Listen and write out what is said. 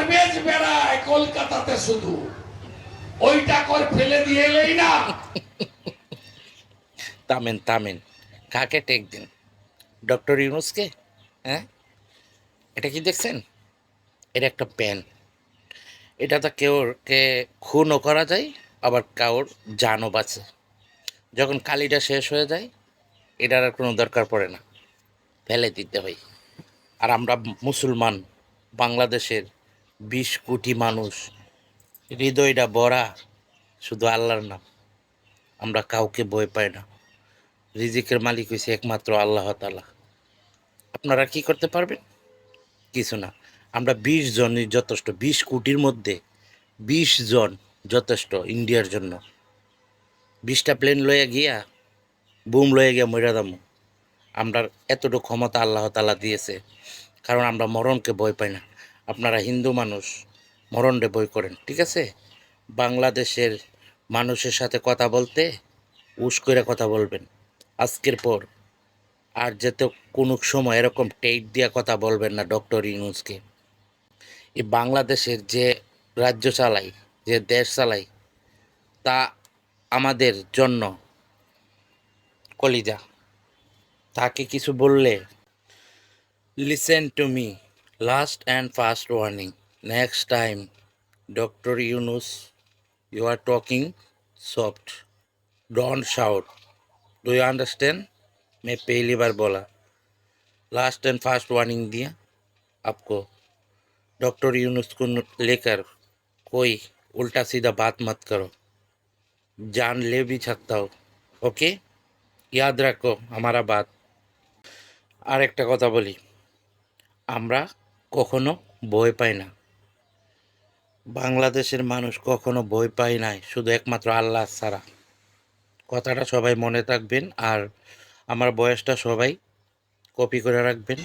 Garbage বেড়ায় কলকাতাতে শুধু, ওইটা করে ফেলে দিয়ে এলেই না। থামেন থামেন, কাকে টেক দিন? ডক্টর ইউনুসকে? হ্যাঁ, এটা কি দেখছেন? এটা একটা পেন। এটাতে কেউকে খুনও করা যায়, আবার কাউর জানও বাঁচে। যখন কালিটা শেষ হয়ে যায়, এটার আর কোনো দরকার পড়ে না, ফেলে দিতে হয়। আর আমরা মুসলমান, বাংলাদেশের 20 কোটি মানুষ, হৃদয়টা ভরা শুধু আল্লাহর নাম। আমরা কাউকে ভয় পাই না। রিজিকের মালিক হয়েছে একমাত্র আল্লাহ তাআলা। আপনারা কি করতে পারবেন? কিছু না। আমরা 20 জনই যথেষ্ট। 20 কোটির মধ্যে 20 জন যথেষ্ট ইন্ডিয়ার জন্য। 20টা প্লেন লইয়া গিয়া, বুম লইয়া গিয়া মইরা যামু। আমরা এতটুকু ক্ষমতা আল্লাহ তাআলা দিয়েছে, কারণ আমরা মরণকে ভয় পাই না। আপনারা হিন্দু মানুষ, মরণকে ভয় করেন, ঠিক আছে? বাংলাদেশের মানুষের সাথে কথা বলতে উস কইরা কথা বলবেন আজকের পর। আর যাতে কোনো সময় এরকম টেট দিয়া কথা বলবেন না ডক্টর ইউনূসকে। এই বাংলাদেশের যে রাজ্য চালাই, যে দেশ চালাই, তা আমাদের জন্য কলিজা। তাকে কিছু বললে, listen to me, last and first warning, next time doctor Yunus you are talking soft, don't shout, do you understand? मैं पहली बार बोला, लास्ट एंड फास्ट वार्निंग दिया आपको। डॉक्टर यूनुस को लेकर कोई उल्टा सीधा बात मत करो, जान ले भी सकता हो। ओके, याद रखो हमारा बात। আর একটা কথা বলি, আমরা কখনো ভয় পাই না। বাংলাদেশের মানুষ কখনো ভয় পায় নাই, শুধু একমাত্র আল্লাহ ছাড়া। কথাটা সবাই মনে রাখবেন, আর আমার বয়সটা সবাই কপি করে রাখবেন।